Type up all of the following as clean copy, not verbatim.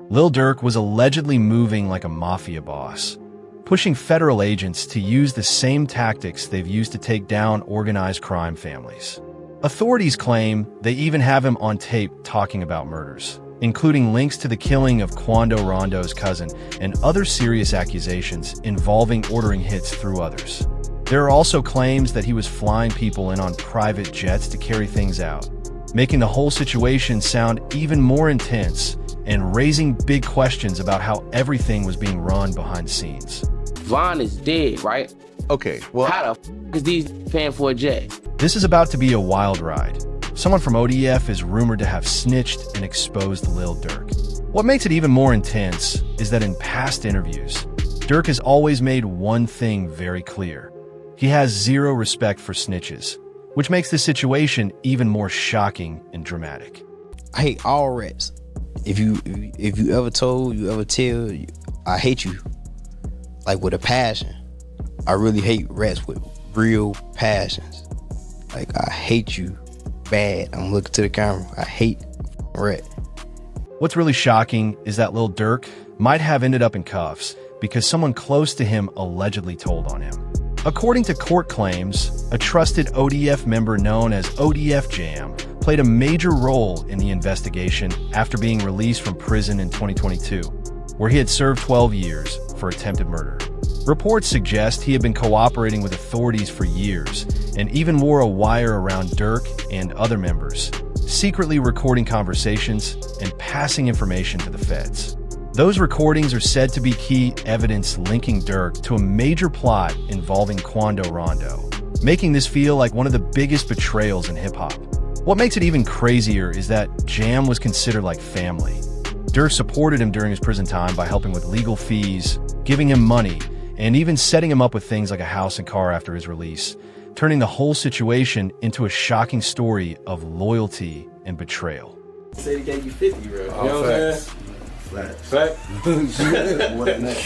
Lil Durk was allegedly moving like a mafia boss, pushing federal agents to use the same tactics they've used to take down organized crime families. Authorities claim they even have him on tape talking about murders, including links to the killing of Quando Rondo's cousin and other serious accusations involving ordering hits through others. There are also claims that he was flying people in on private jets to carry things out, making the whole situation sound even more intense and raising big questions about how everything was being run behind the scenes. Von is dead, right? Okay, well, How the is these paying for a jet? This is about to be a wild ride. Someone from ODF is rumored to have snitched and exposed Lil Durk. What makes it even more intense is that in past interviews, Durk has always made one thing very clear. He has zero respect for snitches, which makes the situation even more shocking and dramatic. I hate all rats. If you ever told, you ever tell, I hate you, like with a passion. I really hate rats with real passions. Like, I hate you bad. I'm looking to the camera. I hate rat. What's really shocking is that Lil Durk might have ended up in cuffs because someone close to him allegedly told on him. According to court claims, a trusted ODF member known as ODF Jam played a major role in the investigation after being released from prison in 2022, where he had served 12 years for attempted murder. Reports suggest he had been cooperating with authorities for years and even wore a wire around Durk and other members, secretly recording conversations and passing information to the feds. Those recordings are said to be key evidence linking Durk to a major plot involving Quando Rondo, making this feel like one of the biggest betrayals in hip-hop. What makes it even crazier is that Jam was considered like family. Durk supported him during his prison time by helping with legal fees, giving him money, and even setting him up with things like a house and car after his release, turning the whole situation into a shocking story of loyalty and betrayal. Say he gave you 50, bro. You know what I'm saying? Facts. More than that.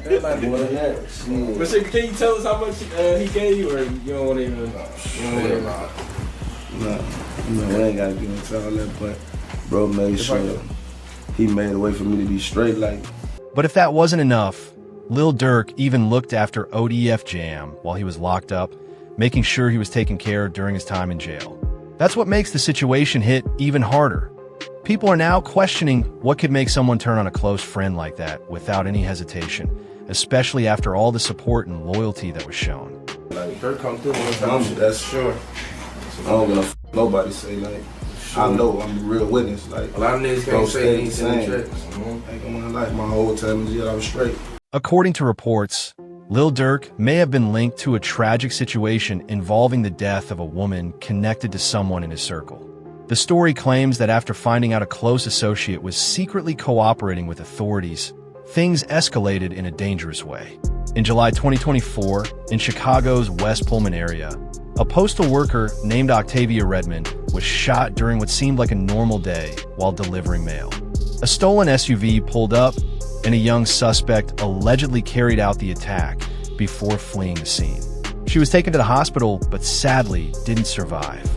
Everybody more than that. But shit, can you tell us how much he gave you, or you don't want to even? No, we ain't gotta get into all that, but bro made sure he made a way for me to be straight, like. But if that wasn't enough, Lil Durk even looked after ODF Jam while he was locked up, making sure he was taken care of during his time in jail. That's what makes the situation hit even harder. People are now questioning what could make someone turn on a close friend like that without any hesitation, especially after all the support and loyalty that was shown. Like, Durk come through one time, that's sure. I don't give a nobody say, like, I know, I'm a real witness. Like, a lot of niggas can't say they ain't seen checks. Like, in my life, my whole time in jail, I was straight. According to reports, Lil Durk may have been linked to a tragic situation involving the death of a woman connected to someone in his circle. The story claims that after finding out a close associate was secretly cooperating with authorities, things escalated in a dangerous way. In July 2024, in Chicago's West Pullman area, a postal worker named Octavia Redmond was shot during what seemed like a normal day while delivering mail. A stolen SUV pulled up, and a young suspect allegedly carried out the attack before fleeing the scene. She was taken to the hospital, but sadly didn't survive.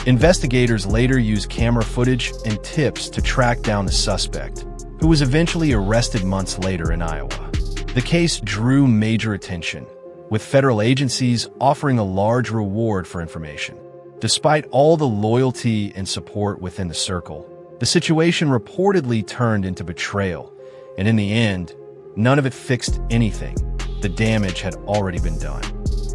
Investigators later used camera footage and tips to track down the suspect, who was eventually arrested months later in Iowa. The case drew major attention, with federal agencies offering a large reward for information. Despite all the loyalty and support within the circle, the situation reportedly turned into betrayal, and in the end, none of it fixed anything. The damage had already been done.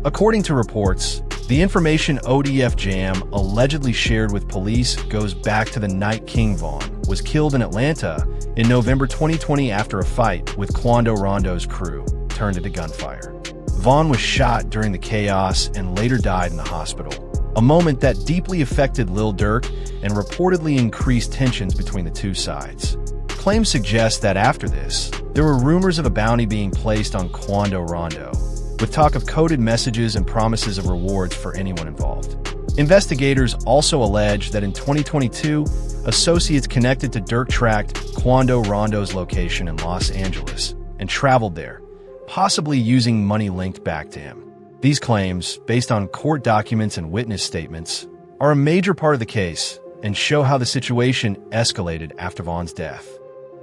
According to reports, the information ODF Jam allegedly shared with police goes back to the night King Von was killed in Atlanta in November 2020 after a fight with Quando Rondo's crew turned into gunfire. Von was shot during the chaos and later died in the hospital, a moment that deeply affected Lil Durk and reportedly increased tensions between the two sides. Claims suggest that after this, there were rumors of a bounty being placed on Quando Rondo, with talk of coded messages and promises of rewards for anyone involved. Investigators also allege that in 2022, associates connected to Durk tracked Quando Rondo's location in Los Angeles and traveled there, possibly using money linked back to him. These claims, based on court documents and witness statements, are a major part of the case and show how the situation escalated after Von's death.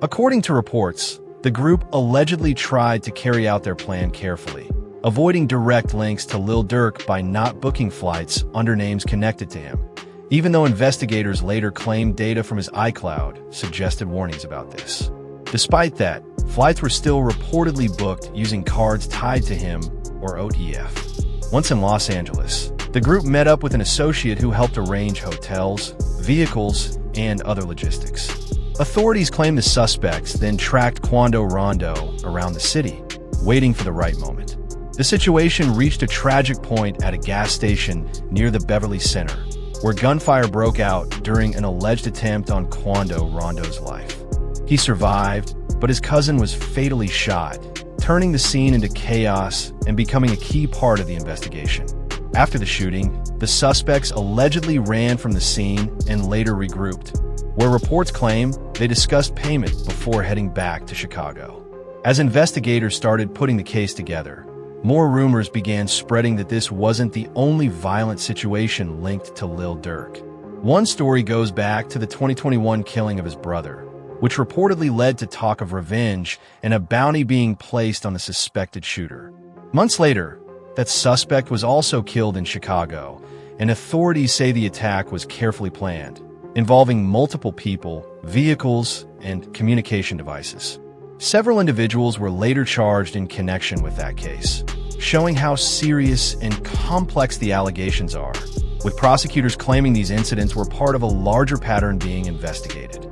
According to reports, the group allegedly tried to carry out their plan carefully, avoiding direct links to Lil Durk by not booking flights under names connected to him, even though investigators later claimed data from his iCloud suggested warnings about this. Despite that, flights were still reportedly booked using cards tied to him, or OTF. Once in Los Angeles, the group met up with an associate who helped arrange hotels, vehicles, and other logistics. Authorities claim the suspects then tracked Quando Rondo around the city, waiting for the right moment. The situation reached a tragic point at a gas station near the Beverly Center, where gunfire broke out during an alleged attempt on Quando Rondo's life. He survived, but his cousin was fatally shot, turning the scene into chaos and becoming a key part of the investigation. After the shooting, the suspects allegedly ran from the scene and later regrouped, where reports claim they discussed payment before heading back to Chicago. As investigators started putting the case together, more rumors began spreading that this wasn't the only violent situation linked to Lil Durk. One story goes back to the 2021 killing of his brother, which reportedly led to talk of revenge and a bounty being placed on the suspected shooter. Months later, that suspect was also killed in Chicago, and authorities say the attack was carefully planned, involving multiple people, vehicles, and communication devices. Several individuals were later charged in connection with that case, showing how serious and complex the allegations are, with prosecutors claiming these incidents were part of a larger pattern being investigated.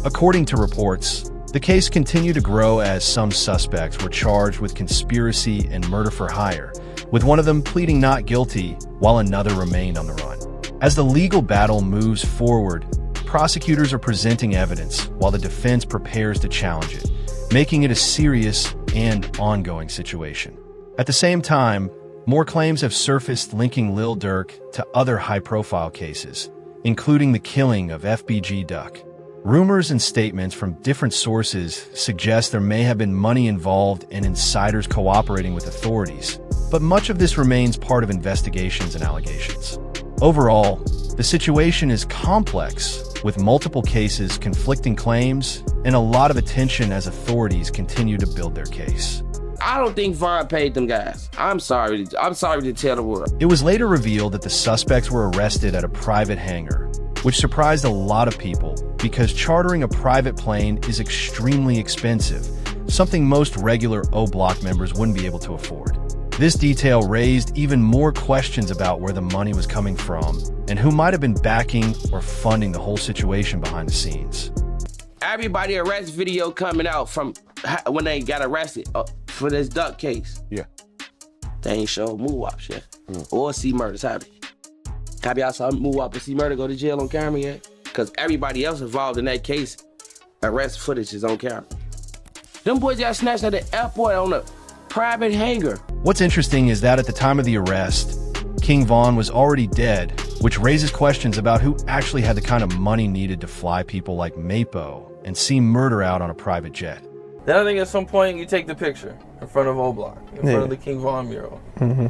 According to reports, the case continued to grow as some suspects were charged with conspiracy and murder for hire, with one of them pleading not guilty while another remained on the run. As the legal battle moves forward, prosecutors are presenting evidence while the defense prepares to challenge it, making it a serious and ongoing situation. At the same time, more claims have surfaced linking Lil Durk to other high-profile cases, including the killing of FBG Duck. Rumors and statements from different sources suggest there may have been money involved and insiders cooperating with authorities, but much of this remains part of investigations and allegations. Overall, the situation is complex, with multiple cases, conflicting claims, and a lot of attention as authorities continue to build their case. I don't think Vaughn paid them guys. I'm sorry to tell the world. It was later revealed that the suspects were arrested at a private hangar, which surprised a lot of people because chartering a private plane is extremely expensive, something most regular O-Block members wouldn't be able to afford. This detail raised even more questions about where the money was coming from and who might have been backing or funding the whole situation behind the scenes. Everybody arrest video coming out from when they got arrested for this Duck case. Yeah. They ain't show Moowop yet. Or C Murders, have they? Have y'all saw Moowop and C Murder go to jail on camera yet? Because everybody else involved in that case, arrest footage is on camera. Them boys got snatched at the airport on a private hangar. What's interesting is that at the time of the arrest, King Von was already dead, which raises questions about who actually had the kind of money needed to fly people like Mapo and see Murder out on a private jet. Then I think at some point you take the picture in front of O-Block, in front of the King Von mural. Mm-hmm.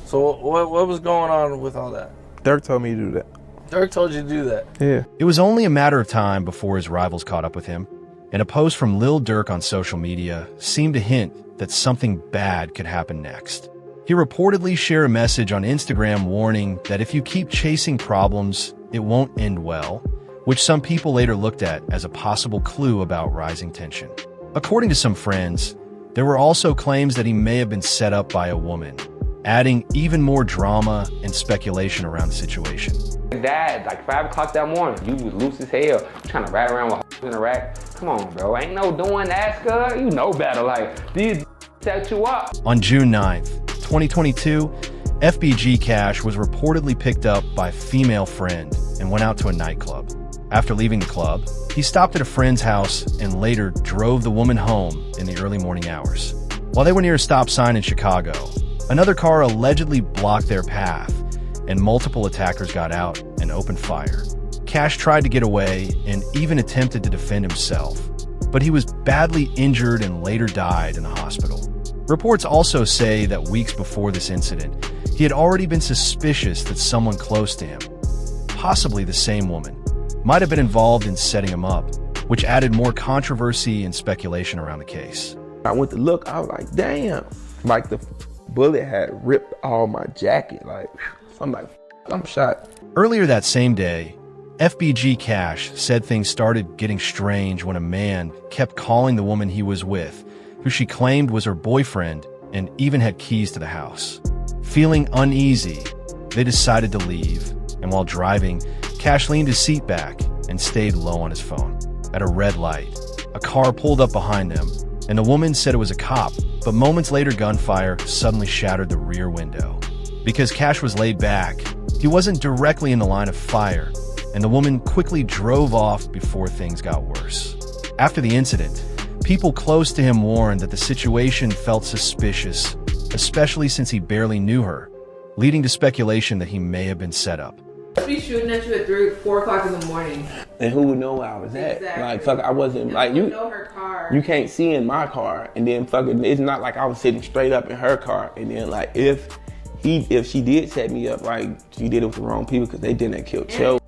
So what was going on with all that? Durk told me to do that. Durk told you to do that? Yeah. It was only a matter of time before his rivals caught up with him, and a post from Lil Durk on social media seemed to hint that something bad could happen next. He reportedly shared a message on Instagram warning that if you keep chasing problems, it won't end well, which some people later looked at as a possible clue about rising tension. According to some friends, there were also claims that he may have been set up by a woman, adding even more drama and speculation around the situation. Dad, like 5 o'clock that morning, you was loose as hell, trying to ride around with in a rack. Come on, bro, ain't no doing that, scud. You know better, like, these set you up. On June 9th, 2022, FBG Cash was reportedly picked up by a female friend and went out to a nightclub. After leaving the club, he stopped at a friend's house and later drove the woman home in the early morning hours. While they were near a stop sign in Chicago, another car allegedly blocked their path, and multiple attackers got out and opened fire. Cash tried to get away and even attempted to defend himself, but he was badly injured and later died in the hospital. Reports also say that weeks before this incident, he had already been suspicious that someone close to him, possibly the same woman, might have been involved in setting him up, which added more controversy and speculation around the case. I went to look, I was like, damn. Like the bullet had ripped all my jacket. Like, I'm like, I'm shot. Earlier that same day, FBG Cash said things started getting strange when a man kept calling the woman he was with, who she claimed was her boyfriend and even had keys to the house. Feeling uneasy, they decided to leave, and while driving, Cash leaned his seat back and stayed low on his phone. At a red light, a car pulled up behind them, and the woman said it was a cop, but moments later gunfire suddenly shattered the rear window. Because Cash was laid back, he wasn't directly in the line of fire, and the woman quickly drove off before things got worse. After the incident, people close to him warned that the situation felt suspicious, especially since he barely knew her, leading to speculation that he may have been set up. Be shooting at you at 3 or 4 o'clock in the morning. And who would know where I was at? Exactly. Like, fuck, I wasn't, And like, who you would know her car? You can't see in my car, and then fucking, it's not like I was sitting straight up in her car, and then like, if she did set me up, like, she did it with the wrong people, because they didn't kill Cho.